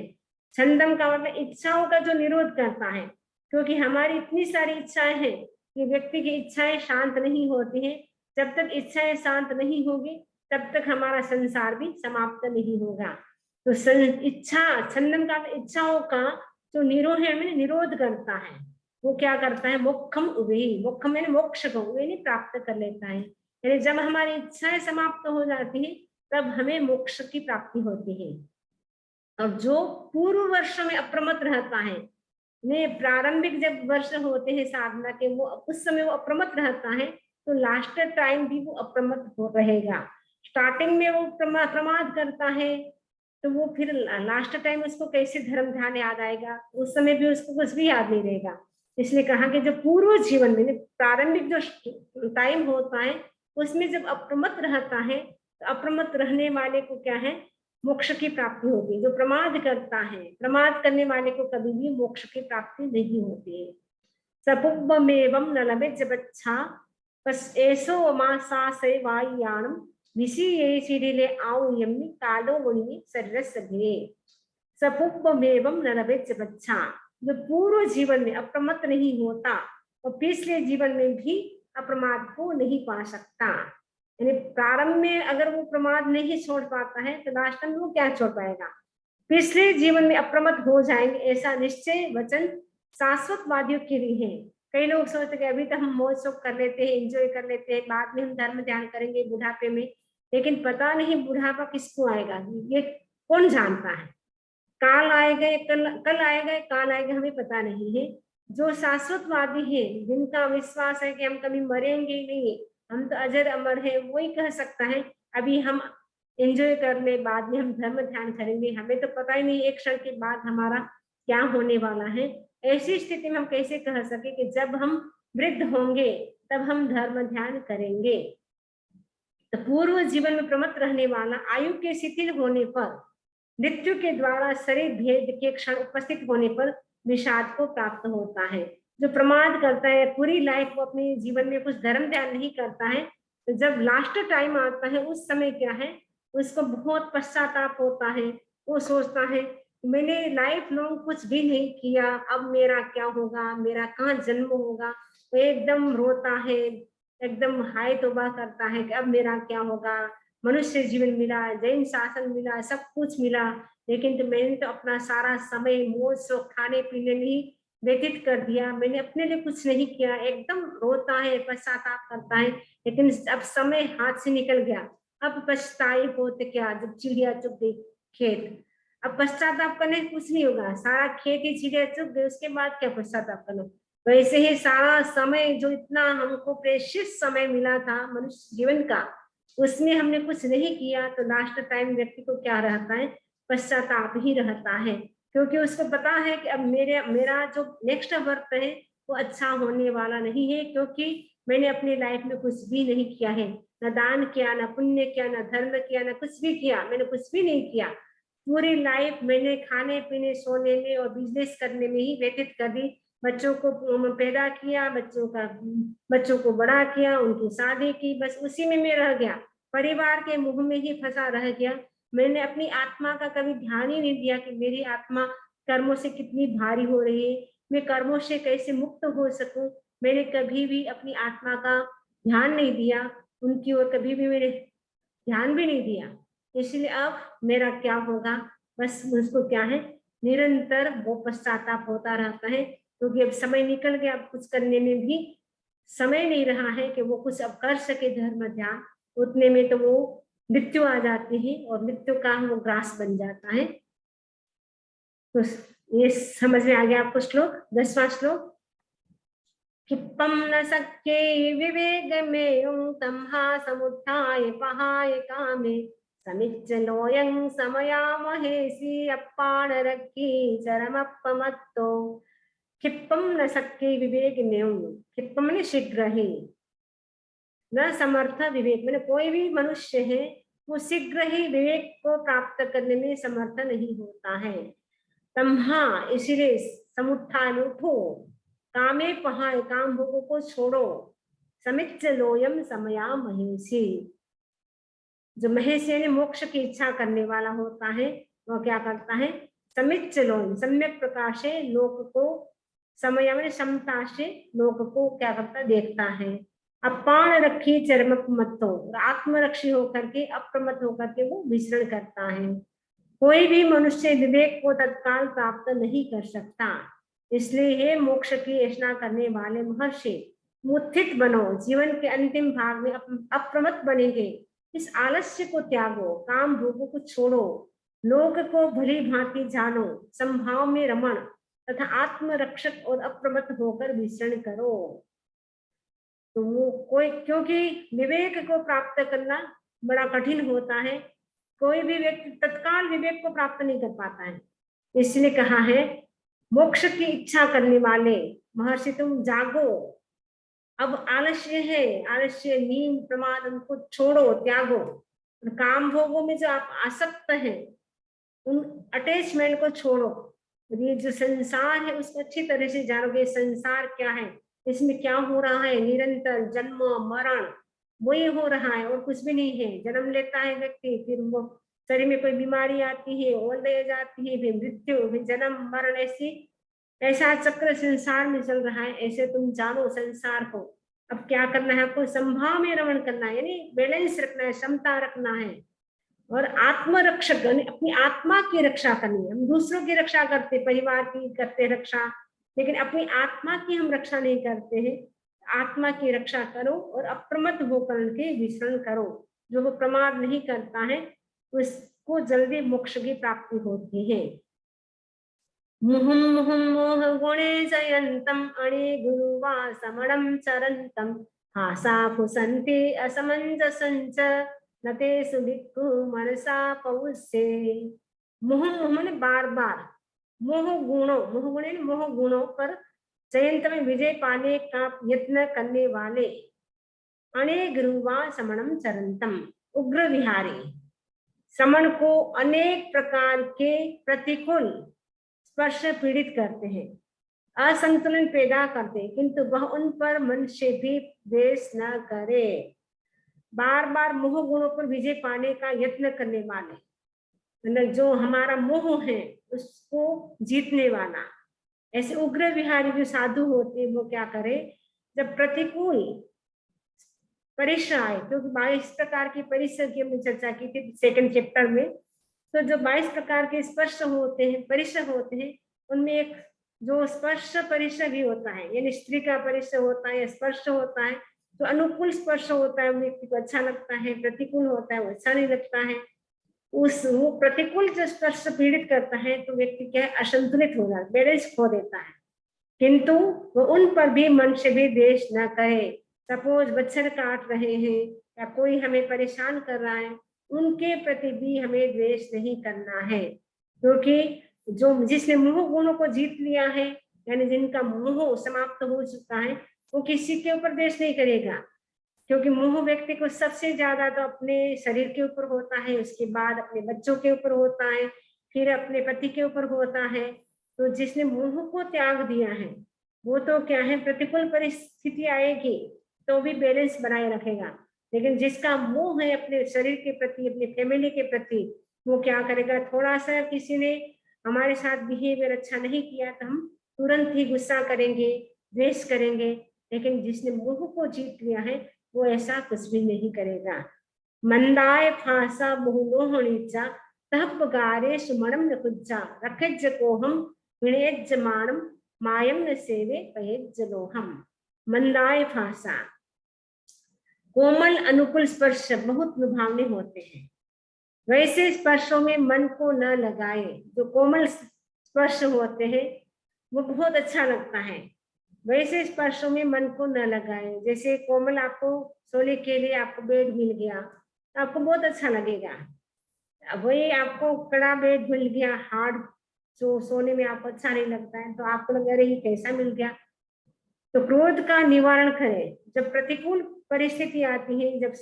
छंदम का मतलब इच्छाओं का जो निरोध करता है, क्योंकि हमारी इतनी सारी इच्छाएं हैं कि व्यक्ति की इच्छाएं शांत नहीं होती हैं। जब तक इच्छाएं शांत नहीं होगी तब तक हमारा संसार भी समाप्त नहीं होगा। तो इच्छा छंदम का इच्छाओं का जो निरोध है निरोध करता है, वो क्या करता है, मोक्षम उभे, मोक्षम यानी मोक्ष को उभे प्राप्त कर लेता है। यानी जब हमारी इच्छाएं समाप्त हो जाती है तब हमें मोक्ष की प्राप्ति होती है। और जो पूर्व वर्षों में अप्रमत्त रहता है, ने प्रारंभिक जब वर्ष होते हैं साधना के, वो उस समय वो अप्रमत्त रहता है, तो लास्ट टाइम भी वो अप्रमत्त हो रहेगा। स्टार्टिंग में वो प्रमाद करता है, तो वो फिर लास्ट टाइम उसको कैसे धर्म ध्यान याद आएगा, उस समय भी उसको कुछ भी याद नहीं रहेगा। इसलिए कहा कि जो पूर्व जीवन में प्रारंभिक जो टाइम होता है उसमें जब अप्रमत्त रहता है, तो अप्रमत्त रहने वाले को क्या है, मोक्ष की प्राप्ति होती है। जो प्रमाद करता है, प्रमाद करने वाले को कभी भी मोक्ष की प्राप्ति नहीं होती है। सपुब्बमेवं न लभेत जपच्छा बस ऐसो मासा से वायाणम विषये शिरिले आउयम्नि कालो मुनि सर्वसभे। सपुब्बमेवं न लभेत जपच्छा, जो पूर्व जीवन में अप्रमत्त नहीं होता और पिछले जीवन में भी अप्रमाद को नहीं पा सकता। यानी प्रारंभ में अगर वो प्रमाद नहीं छोड़ पाता है तो लास्ट में वो क्या छोड़ पाएगा, पिछले जीवन में अप्रमत्त हो जाएंगे, ऐसा निश्चय वचन शाश्वत वादियों के लिए है। कई लोग सोचते हैं अभी तो हम मौज शौक कर लेते हैं, एंजॉय कर लेते हैं, बाद में हम धर्म ध्यान करेंगे बुढ़ापे में, लेकिन पता नहीं बुढ़ापा किसको आएगा, ये कौन जानता है। काल आएगा, कल आएगा, काल आएगा, हमें पता नहीं है। जो शाश्वतवादी है, जिनका विश्वास है कि हम कभी मरेंगे नहीं, हम तो अजर अमर है, वही कह सकता है अभी हम एंजॉय कर ले, बाद में हम धर्म ध्यान करेंगे, हमें तो पता ही नहीं एक क्षण के बाद हमारा क्या होने वाला है। ऐसी स्थिति में हम कैसे कह सके कि जब हम वृद्ध होंगे तब हम धर्म ध्यान करेंगे। तो पूर्व जीवन में प्रमत्त रहने वाला आयु के शिथिल होने पर, मृत्यु के द्वारा शरीर भेद के क्षण उपस्थित होने पर विषाद को प्राप्त होता है। जो प्रमाद करता है, पूरी लाइफ वो अपने जीवन में कुछ धर्म ध्यान नहीं करता है, तो जब लास्ट टाइम आता है उस समय क्या है, उसको बहुत पश्चाताप होता है। वो सोचता है मैंने लाइफ लॉन्ग कुछ भी नहीं किया, अब मेरा क्या होगा, मेरा कहाँ जन्म होगा। वो एकदम रोता है, एकदम हाय तौबा करता है कि अब मेरा क्या होगा, मनुष्य जीवन मिला, जैन शासन मिला, सब कुछ मिला, लेकिन तो मैंने तो अपना सारा समय मौज शौक खाने पीने में ही व्यतीत कर दिया, मैंने अपने लिए कुछ नहीं किया। एकदम रोता है, पश्चाताप करता है, लेकिन अब समय हाथ से निकल गया, अब पछताई होते क्या, जब चिड़िया चुग गई खेत। अब पश्चाताप करने कुछ नहीं होगा, सारा खेत ही चिड़िया चुग गई, उसके बाद क्या पश्चाताप करना। वैसे ही सारा समय जो इतना हमको प्रेशियस समय मिला था मनुष्य जीवन का, उसमें हमने कुछ नहीं किया, तो लास्ट टाइम व्यक्ति को क्या रहता है, पश्चाताप ही रहता है। क्योंकि उसको पता है कि अब मेरा जो नेक्स्ट बर्थ है वो अच्छा होने वाला नहीं है, क्योंकि मैंने अपनी लाइफ में कुछ भी नहीं किया है, न दान किया, न पुण्य किया, न धर्म किया, न कुछ भी किया, मैंने कुछ भी नहीं किया। पूरी लाइफ मैंने खाने पीने सोने में और बिजनेस करने में ही व्यतीत कर दी। बच्चों को पैदा किया, बच्चों को बड़ा किया, उनकी शादी की, बस उसी में मैं रह गया, परिवार के मुंह में ही फंसा रह गया। मैंने अपनी आत्मा का कभी ध्यान ही नहीं दिया कि मेरी आत्मा कर्मों से कितनी भारी हो रही है, मैं कर्मों से कैसे मुक्त हो सकूं। मैंने कभी भी अपनी आत्मा का ध्यान नहीं दिया, उनकी ओर कभी भी मैंने ध्यान भी नहीं दिया। इसलिए अब मेरा क्या होगा, बस मुझको क्या है, निरंतर वो पश्चाताप होता रहता है, क्योंकि अब समय निकल गया, अब कुछ करने में भी समय नहीं रहा है कि वो कुछ अब कर सके धर्म ध्यान। उतने में तो वो मृत्यु आ जाती है और मृत्यु का वो ग्रास बन जाता है। तो ये समझ में आ गया आपको श्लोक, 10वां श्लोक। क्षिप्पं न शक्ये विवेकमेयुं तं हासमुत्थाय पहाय कामे समिच्चलोऽयं समयामहेसि अप्पाणरक्की चरमप्पमत्तो। क्षिप्पं न शक्ये विवेकमेयुं, क्षिप्पं माने शीघ्र ही, न समर्थ विवेक मैंने कोई भी मनुष्य है वो शीघ्र ही विवेक को प्राप्त करने में समर्थ नहीं होता है। तम्हा इसीलिए समुत्थान उठो, कामे पहाय काम भोगों को छोड़ो, समिच्च लोयम समया महेशी। जो महेश यानी मोक्ष की इच्छा करने वाला होता है वह क्या करता है, समिच्च लोयम सम्यक प्रकार से लोक को, समय में समता से लोक को क्या करता देखता है। अपान रखी चरम मत्तो, आत्मरक्षी होकर के अप्रमत्त होकर के वो विचरण करता है। कोई भी मनुष्य विवेक को तत्काल प्राप्त नहीं कर सकता, इसलिए हे मोक्ष की याचना करने वाले महर्षि उत्थित बनो, जीवन के अंतिम भाग में अप्रमत्त बनेंगे। इस आलस्य को त्यागो, काम भोगों को छोड़ो, लोक को भली भांति जानो, संभाव में रमण तथा आत्मरक्षक और अप्रमत्त होकर विचरण करो। तो वो कोई, क्योंकि विवेक को प्राप्त करना बड़ा कठिन होता है, कोई भी व्यक्ति तत्काल विवेक को प्राप्त नहीं कर पाता है। इसलिए कहा है मोक्ष की इच्छा करने वाले महर्षि तुम जागो, अब आलस्य है, आलस्य नींद प्रमाद उनको छोड़ो, त्यागो, काम भोगों में जो आप आसक्त हैं उन अटैचमेंट को छोड़ो, ये जो संसार है उसको अच्छी तरह से जानोगे, संसार क्या है, इसमें क्या हो रहा है, निरंतर जन्म मरण वही हो रहा है और कुछ भी नहीं है। जन्म लेता है व्यक्ति, फिर वो शरीर में कोई बीमारी आती है, ओल्ड एज आती है, फिर मृत्यु, फिर जन्म मरण, ऐसा चक्र संसार में चल रहा है। ऐसे तुम जानो संसार को। अब क्या करना है आपको, संभाव में रमण करना है, यानी बैलेंस रखना है, क्षमता रखना है, और आत्मरक्षक अपनी आत्मा की रक्षा करनी है। हम दूसरों की रक्षा करते, परिवार की करते रक्षा, लेकिन अपनी आत्मा की हम रक्षा नहीं करते हैं। आत्मा की रक्षा करो और अप्रमत्त होकर के विचरण करो। जो वो प्रमाद नहीं करता है उसको जल्दी मोक्ष की प्राप्ति होती है। मुहुं मुहुं मोह गुणे जयन्तम् अणे गुरुवासमणं चरन्तम् हासा फुसन्ति असमञ्जसञ्च न ते सुभिक्खु मनसा पौष्ये। मुहुं मुहुं माने बार बार, मोह गुणों, मोह गुणे मोह गुणों पर जयंत में विजय पाने का यत्न करने वाले, अणे गुरुवा समणम चरंतम उग्र विहारी, श्रमण को अनेक प्रकार के प्रतिकूल स्पर्श पीड़ित करते हैं, असंतुलन पैदा करते हैं, किंतु वह उन पर मन से भी द्वेष न करे। बार बार मोह गुणों पर विजय पाने का यत्न करने वाले, मतलब जो हमारा मोह है उसको जीतने वाला, ऐसे उग्र विहारी जो साधु होते हैं वो क्या करे, जब प्रतिकूल परीक्षा आए, क्योंकि 22 प्रकार की परीक्षा की हमने चर्चा की थी सेकंड चैप्टर में, तो जो 22 प्रकार के स्पर्श होते हैं, परीक्षा होते हैं, उनमें एक जो स्पर्श परीक्षा भी होता है, यानी स्त्री का परीक्षा होता है, स्पर्श होता है, तो अनुकूल स्पर्श होता है व्यक्ति को अच्छा लगता है, प्रतिकूल होता है वो अच्छा नहीं लगता है। उस वो प्रतिकूल जो स्पर्श पीड़ित करता है तो व्यक्ति क्या है, असंतुलित हो जाता है, बैलेंस खो देता है, किंतु वो उन पर भी मन से भी द्वेष न करे। सपोज बच्चर काट रहे हैं या कोई हमें परेशान कर रहा है, उनके प्रति भी हमें द्वेष नहीं करना है, क्योंकि जो जिसने मोह गुणों को जीत लिया है, यानी जिनका मोह समाप्त हो चुका है, वो किसी के ऊपर द्वेष नहीं करेगा, क्योंकि मोह व्यक्ति को सबसे ज्यादा तो अपने शरीर के ऊपर होता है, उसके बाद अपने बच्चों के ऊपर होता है, फिर अपने पति के ऊपर होता है। तो जिसने मोह को त्याग दिया है वो तो क्या है, प्रतिकूल परिस्थिति आएगी तो भी बैलेंस बनाए रखेगा, लेकिन जिसका मोह है अपने शरीर के प्रति, अपनी फैमिली के प्रति, वो क्या करेगा, थोड़ा सा किसी ने हमारे साथ बिहेवियर अच्छा नहीं किया तो हम तुरंत ही गुस्सा करेंगे, द्वेष करेंगे, लेकिन जिसने मोह को जीत लिया है वो ऐसा कुछ भी नहीं करेगा। मंदाय फासा बहुलोहणीचा तहप गारे सुमणम न कुज्जा रखज को हम विणेज्जमानम मायम न सेवे पयज्जलोहम। मंदाय फासा, कोमल अनुकूल स्पर्श बहुत लुभावने होते हैं, वैसे स्पर्शों में मन को न लगाए। जो कोमल स्पर्श होते हैं वो बहुत अच्छा लगता है, वैसे स्पर्शों में मन को न लगाए। जैसे कोमल, आपको सोने के लिए आपको बेड मिल गया तो आपको बहुत अच्छा लगेगा। अब वही आपको कड़ा बेड मिल गया, हार्ड, जो सोने में आपको अच्छा नहीं लगता है, तो आपको लग रहा है ये कैसा मिल गया। तो क्रोध का निवारण करें। जब प्रतिकूल परिस्थिति आती है, जब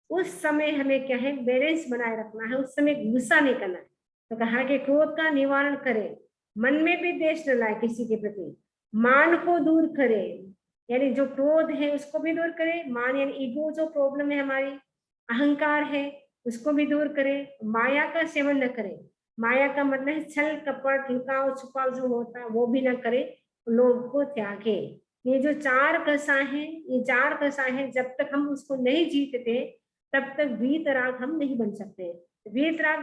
उस समय हमें क्या है, बैलेंस बनाए रखना है, उस समय गुस्सा नहीं करना है। तो कहा कि क्रोध का निवारण करें, मन में भी द्वेष न लाए किसी के प्रति, मान को दूर करें, यानी जो क्रोध है उसको भी दूर करें, मान यानी ईगो जो प्रॉब्लम है हमारी, अहंकार है, उसको भी दूर करें। माया का सेवन न करें। माया का मतलब है छल कपट लुकाव छुपाव जो होता है वो भी न करें, लोभ को त्यागे। ये जो चार कसा है, ये चार कसा है, जब तक हम उसको नहीं जीतते तब तक वीतराग हम नहीं बन सकते। वीतराग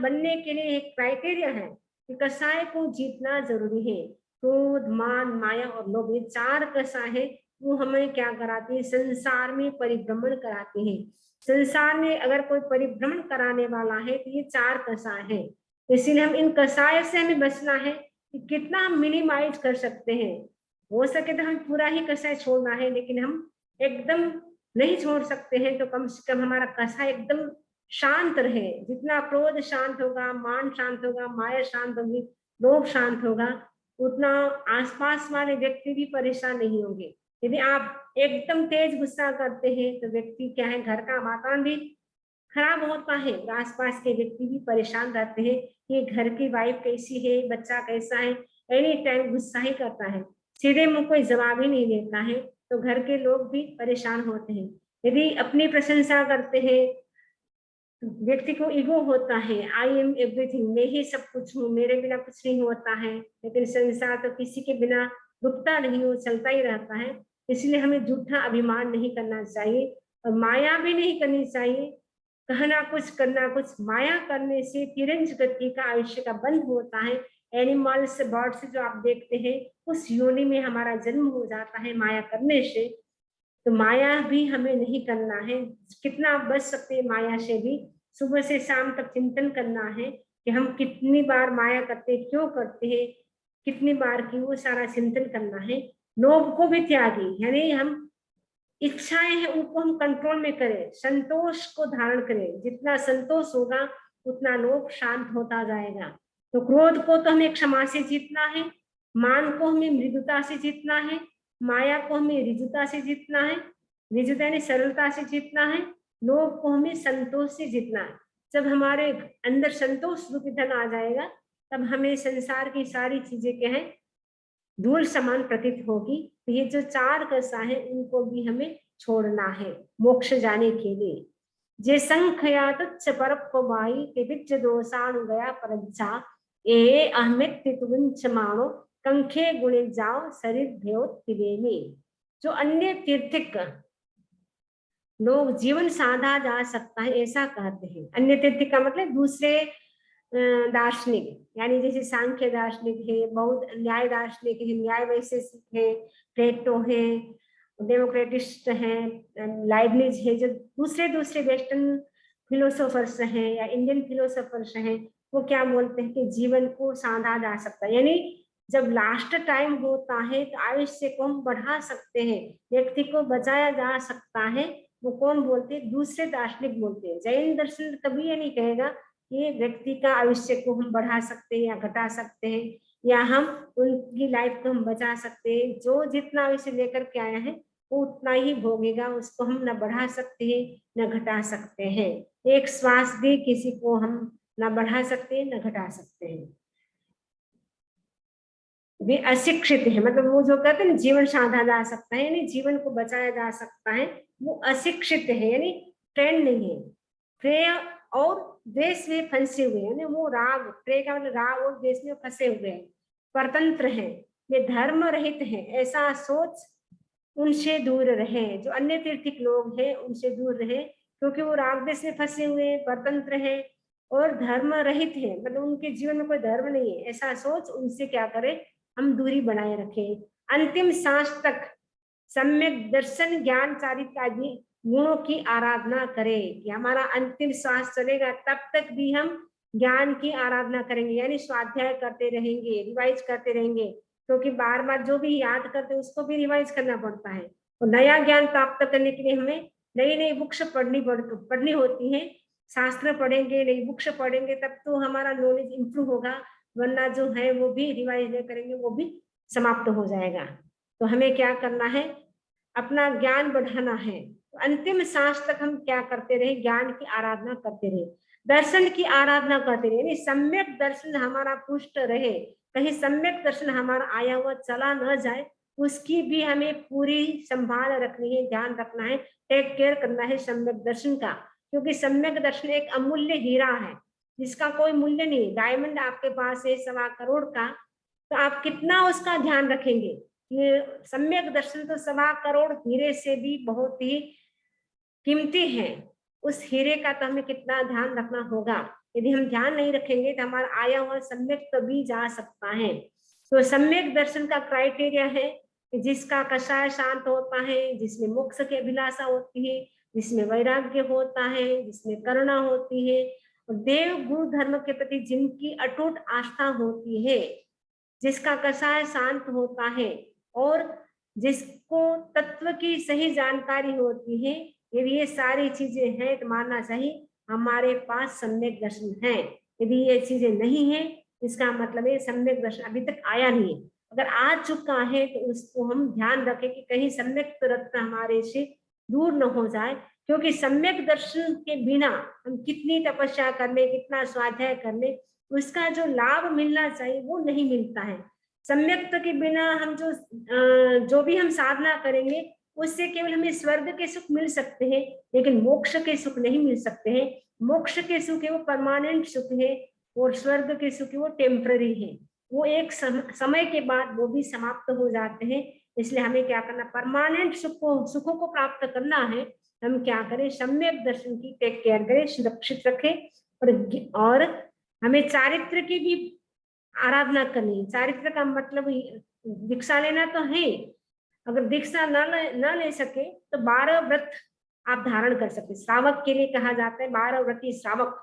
बनने के लिए एक क्राइटेरिया है कि कसाय को जीतना जरूरी है। क्रोध मान माया और लोभ, ये चार कसा है, वो हमें क्या कराते हैं, संसार में परिभ्रमण कराते हैं। संसार में अगर कोई परिभ्रमण कराने वाला है तो ये चार कसाय है। इसीलिए हम इन कसाय से हमें बचना है कि कितना हम मिनिमाइज कर सकते हैं। हो सके तो हम पूरा ही कसाय छोड़ना है, लेकिन हम एकदम नहीं छोड़ सकते हैं, तो कम से कम हमारा कसाय एकदम शांत रहे। जितना क्रोध शांत होगा, मान शांत होगा, माया शांत होगी, लोभ शांत होगा, उतना आसपास वाले व्यक्ति भी परेशान नहीं होंगे। यदि आप एकदम तेज गुस्सा करते हैं तो व्यक्ति क्या है, घर का वातावरण भी खराब होता है, आसपास के व्यक्ति भी परेशान रहते हैं कि घर की वाइफ कैसी है, बच्चा कैसा है, एनी टाइम गुस्सा ही करता है, सीधे मुंह कोई जवाब ही नहीं देता है, तो घर के लोग भी परेशान होते हैं। यदि अपनी प्रशंसा करते हैं, व्यक्ति को ईगो होता है, आई एम एवरीथिंग, मैं ही सब कुछ हूँ, मेरे बिना कुछ नहीं होता है, लेकिन संसार तो किसी के बिना रुकता नहीं, वो चलता ही रहता है। इसलिए हमें झूठा अभिमान नहीं करना चाहिए और माया भी नहीं करनी चाहिए। कहना कुछ करना कुछ, माया करने से तिरंज गति का आयुष्य का बंध होता है। एनिमल्स बर्ड्स जो आप देखते हैं, उस योनि में हमारा जन्म हो जाता है माया करने से। तो माया भी हमें नहीं करना है। कितना आप बच सकते हैं माया से भी, सुबह से शाम तक चिंतन करना है कि हम कितनी बार माया करते हैं, क्यों करते हैं, कितनी बार की, वो सारा चिंतन करना है। लोभ को भी त्यागी, यानी हम इच्छाएं हैं उनको हम कंट्रोल में करें, संतोष को धारण करें। जितना संतोष होगा उतना लोभ शांत होता जाएगा। तो क्रोध को तो हमें क्षमा से जीतना है, मान को हमें मृदुता से जीतना है, माया को हमें रिजुता से जीतना है, रिजुता यानी सरलता से जीतना है, लोभ को हमें संतोष से जीतना है। जब हमारे अंदर संतोष रूपी धन आ जाएगा, तब हमें संसार की सारी चीजें क्या है, धूल समान प्रतीत होगी। तो ये जो चार कसा है इनको भी हमें छोड़ना है मोक्ष जाने के लिए। जे संख्या तुच्छ पर बाई के बिच दोषाणु गया परज्जा, ए अहमित तितुंच मानो कंखे गुणे जाओ शरीर भयो तिबे में। जो अन्य तीर्थिक लोग जीवन साधा जा सकता है ऐसा कहते हैं। अन्य तीर्थिक का मतलब दूसरे दार्शनिक, यानी जैसे सांख्य दार्शनिक है, बौद्ध न्याय दार्शनिक है, न्याय वैशेषिक है, प्लेटो है, डेमोक्रेटिस्ट है, लाइबनिज है, जो दूसरे दूसरे वेस्टर्न फिलोसोफर्स हैं या इंडियन फिलोसोफर्स हैं, वो क्या बोलते हैं कि जीवन को साधा जा सकता है। यानी जब लास्ट टाइम होता है तो आयुष्य को हम बढ़ा सकते हैं, व्यक्ति को बचाया जा सकता है। वो कौन बोलते हैं, दूसरे दार्शनिक बोलते हैं। जैन दर्शन कभी ये नहीं कहेगा कि व्यक्ति का आयुष्य को हम बढ़ा सकते हैं या घटा सकते हैं, या हम उनकी लाइफ को हम बचा सकते हैं। जो जितना आयुष्य लेकर के आया है वो उतना ही भोगेगा, उसको हम न बढ़ा सकते हैं न घटा सकते हैं। एक श्वास भी किसी को हम न बढ़ा सकते हैं न घटा सकते हैं। वे अशिक्षित है, मतलब वो जो कहते हैं ना जीवन साधा जा सकता है, यानी जीवन को बचाया जा सकता है, वो अशिक्षित है, यानी ट्रेंड नहीं है। प्रेय और द्वेष में फंसे हुए हैं, वो राग, प्रेय का मतलब राग और द्वेष में फंसे हुए हैं, परतंत्र हैं, वे धर्म रहित हैं, ऐसा सोच उनसे दूर रहे। जो अन्य तीर्थिक लोग हैं उनसे दूर रहे, क्योंकि वो राग द्वेष में फंसे हुए हैं, परतंत्र हैं और धर्म रहित है, मतलब उनके जीवन में कोई धर्म नहीं है, ऐसा सोच उनसे क्या करें, हम दूरी बनाए रखें। अंतिम सांस तक सम्यक दर्शन ज्ञान चारित्र आदि गुणों की आराधना करें, कि हमारा अंतिम श्वास चलेगा तब तक भी हम ज्ञान की आराधना करेंगे, यानी स्वाध्याय करते रहेंगे, रिवाइज करते रहेंगे, क्योंकि बार बार जो भी याद करते हैं उसको भी रिवाइज करना पड़ता है। और नया ज्ञान प्राप्त करने के लिए हमें नई नई बुक्स पढ़नी होती है। शास्त्र पढ़ेंगे, नई बुक्स पढ़ेंगे, तब तो हमारा नॉलेज इंप्रूव होगा, वरना जो है वो भी रिवाइज नहीं करेंगे, वो भी समाप्त हो जाएगा। तो हमें क्या करना है, अपना ज्ञान बढ़ाना है। तो अंतिम सांस तक हम क्या करते रहे, ज्ञान की आराधना करते रहे, दर्शन की आराधना करते रहे, सम्यक दर्शन हमारा पुष्ट रहे, कहीं सम्यक दर्शन हमारा आया हुआ चला न जाए, उसकी भी हमें पूरी संभाल रखनी है, ध्यान रखना है, टेक केयर करना है सम्यक दर्शन का। क्योंकि सम्यक दर्शन एक अमूल्य हीरा है जिसका कोई मूल्य नहीं। डायमंड आपके पास है 1.25 करोड़ का, तो आप कितना उसका ध्यान रखेंगे। ये सम्यक दर्शन तो 1.25 करोड़ हीरे से भी बहुत ही कीमती है। उस हीरे का तो हमें कितना ध्यान रखना होगा। यदि हम ध्यान नहीं रखेंगे तो हमारा आया हुआ सम्यक कभी जा सकता है। तो सम्यक दर्शन का क्राइटेरिया है कि जिसका कषाय शांत होता है, जिसमें मोक्ष की अभिलाषा होती है, जिसमें वैराग्य होता है, जिसमें करुणा होती है, और देव गुरु धर्म के प्रति जिनकी अटूट आस्था होती है, जिसका कषाय शांत होता है, और जिसको तत्व की सही जानकारी होती है। यदि ये सारी चीजें हैं तो मानना चाहिए हमारे पास सम्यक दर्शन है। यदि ये चीजें नहीं है, इसका मतलब है सम्यक दर्शन अभी तक आया नहीं है। अगर आ चुका है तो उसको हम ध्यान रखें कि कहीं सम्यक रत्न हमारे से दूर न हो जाए। क्योंकि सम्यक दर्शन के बिना हम कितनी तपस्या कर ले, कितना स्वाध्याय कर ले, उसका जो लाभ मिलना चाहिए वो नहीं मिलता है। सम्यक्त के बिना हम जो भी हम साधना करेंगे उससे केवल हमें स्वर्ग के सुख मिल सकते हैं, लेकिन मोक्ष के सुख नहीं मिल सकते हैं। मोक्ष के सुख है वो परमानेंट सुख है, और स्वर्ग के सुख है वो टेम्पररी है। वो एक समय के बाद वो भी समाप्त हो जाते हैं। इसलिए हमें क्या करना, परमानेंट सुखों को प्राप्त करना है। हम क्या करें, सम्यक दर्शन की टेक केयर करें, सुरक्षित रखें। और हमें चारित्र की भी आराधना करनी है। चारित्र का मतलब दीक्षा लेना तो है। अगर दीक्षा न ले सके तो 12 व्रत आप धारण कर सकते। श्रावक के लिए कहा जाता है 12 व्रती श्रावक,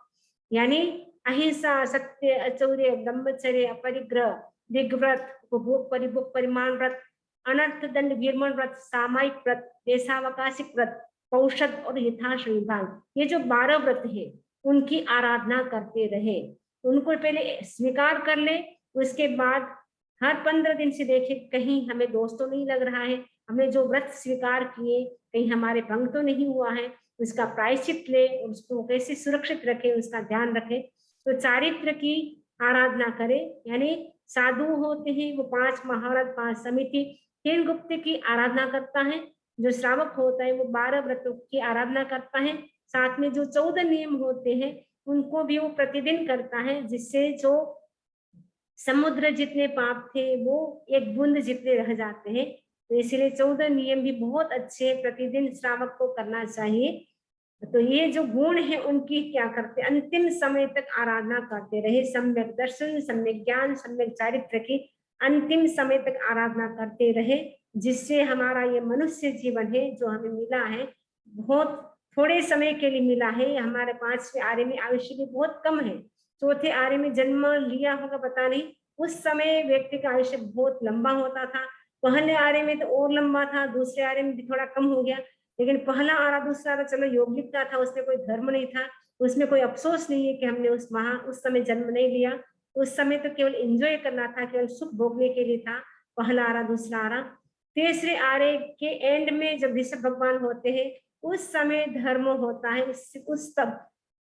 यानी अहिंसा, सत्य, अचौर्य, ब्रह्मचर्य, अपरिग्रह, दिग्व्रत, उपभोग परिभोग परिमाण व्रत, अनर्थ दंड विरमण व्रत, सामायिक व्रत, देशावकाशिक व्रत, पौषध और यथाश्रम विभाग। ये जो 12 व्रत है उनकी आराधना करते रहे। उनको पहले स्वीकार कर ले, उसके बाद हर 15 दिन से देखे कहीं हमें दोष तो नहीं लग रहा है, हमने जो व्रत स्वीकार किए कहीं हमारे भंग तो नहीं हुआ है, उसका प्रायश्चित ले, उसको कैसे सुरक्षित रखे उसका ध्यान रखे। तो चारित्र की आराधना करे, यानी साधु होते हैं वो 5 महारथ, 5 समिति, 3 गुप्त की आराधना करता है। जो श्रावक होता है वो 12 व्रतों की आराधना करता है। साथ में जो 14 नियम होते हैं उनको भी वो प्रतिदिन करता है, जिससे जो समुद्र जितने पाप थे वो एक बूंद जितने रह जाते हैं। तो इसलिए 14 नियम भी बहुत अच्छे प्रतिदिन श्रावक को करना चाहिए। तो ये जो गुण है उनकी क्या करते, अंतिम समय तक आराधना करते रहे। सम्यक दर्शन, सम्यक ज्ञान, सम्यक चारित्र की अंतिम समय तक आराधना करते रहे, जिससे हमारा ये मनुष्य जीवन है जो हमें मिला है बहुत थोड़े समय के लिए मिला है। हमारे 5वें आर्य में आयुष्य भी बहुत कम है। चौथे आर्य में जन्म लिया होगा पता नहीं, उस समय व्यक्ति का आयुष्य बहुत लंबा होता था। पहले आर्य में तो और लंबा था, दूसरे आर्य में भी थोड़ा कम हो गया। लेकिन पहला आरा दूसरा आरा चलो यौगिक का था, उसमें कोई धर्म नहीं था, उसमें कोई अफसोस नहीं है कि हमने उस समय जन्म नहीं लिया। उस समय तो केवल एंजॉय करना था, केवल सुख भोगने के लिए था पहला आरा दूसरा आरा। तीसरे आरे के एंड में जब ऋषभ भगवान होते हैं उस समय धर्म होता है। उस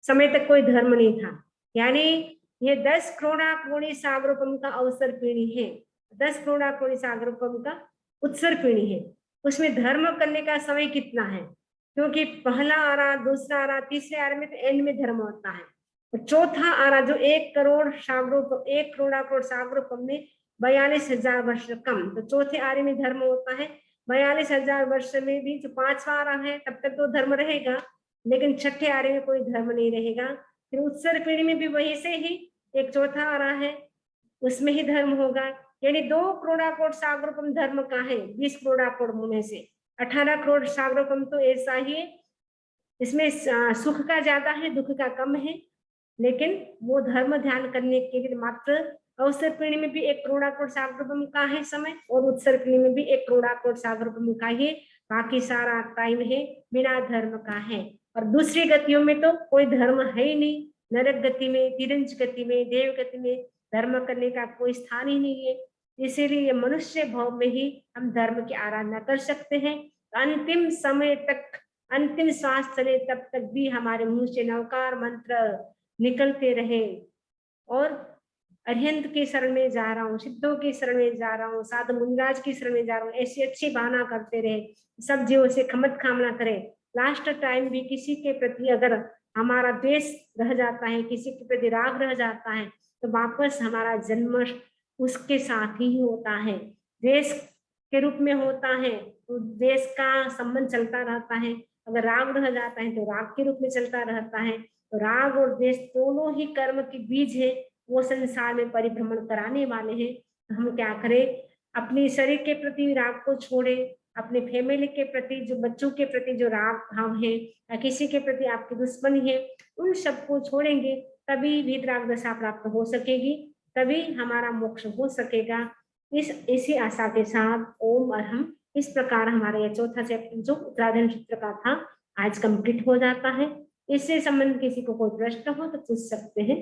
समय तक कोई धर्म नहीं था। यानी ये 10 करोड़ा कोड़ी सागरोपम का अवसर पीढ़ी है, 10 करोड़ा कोड़ी सागरोपम का उत्सर पीढ़ी है। उसमें धर्म करने का समय कितना है, क्योंकि पहला आरा, दूसरा आरा, तीसरे आरा में तो एंड में धर्म होता है। और चौथा आरा जो 1 करोड़ सागरोपम में 42,000 वर्ष कम, तो चौथे आरे में धर्म होता है। 42,000 वर्ष में भी जो 5वां आरा है तब तक तो धर्म रहेगा, लेकिन छठे आरे में कोई धर्म नहीं रहेगा। फिर उत्तर पीढ़ी में भी वही से ही एक चौथा आरा है, उसमें ही धर्म होगा। यानी 2 करोड़ सागरोपम धर्म का है 20 करोड़ में से। 18 करोड़ सागरोपम तो ऐसा ही है, इसमें सुख का ज्यादा है, दुख का कम है। लेकिन वो धर्म ध्यान करने के लिए मात्र अवसर पीढ़ी में भी 1 करोड़ सागर रूपम का है समय, और उत्सर पीढ़ी में भी 1 करोड़ सागर रूपम का ही, बाकी सारा टाइम है बिना धर्म का है। और दूसरी गतियों में तो कोई धर्म है ही नहीं, नरक गति में, तिरंज गति में, देव गति में धर्म करने का कोई स्थान ही नहीं है। इसीलिए मनुष्य भाव में ही हम धर्म की आराधना कर सकते हैं। अंतिम समय तक, अंतिम श्वास चले तब तक भी हमारे मुंह से नवकार मंत्र निकलते रहे, और अरिहंत की शरण में जा रहा हूँ, सिद्धों की शरण में जा रहा हूँ, साधु मुनिराज की शरण में जा रहा हूँ, ऐसी अच्छी भावना करते रहे, सब जीवों से खमत कामना करें। लास्ट टाइम भी किसी के प्रति अगर हमारा द्वेष रह जाता है, किसी के प्रति राग रह जाता है, तो वापस हमारा जन्म उसके साथ ही होता है, द्वेष के रूप में होता है, तो द्वेष का संबंध चलता रहता है। अगर राग रह जाता है तो राग के रूप में चलता रहता है। तो राग और द्वेष दोनों ही कर्म के बीज है, वो संसार में परिभ्रमण कराने वाले हैं। हम क्या करें, अपने शरीर के प्रति राग को छोड़े, अपने फैमिली के प्रति, जो बच्चों के प्रति जो राग भाव है, या किसी के प्रति आपकी दुश्मनी है, उन सबको छोड़ेंगे, तभी वीतराग दशा प्राप्त हो सकेगी, तभी हमारा मोक्ष हो सकेगा। इसी आशा के साथ ओम अरहम, इस प्रकार हमारा यह चौथा चैप्टर जो उत्तराधन चित्र का था आज कंप्लीट हो जाता है। इससे संबंध किसी को कोई प्रश्न हो तो पूछ सकते हैं।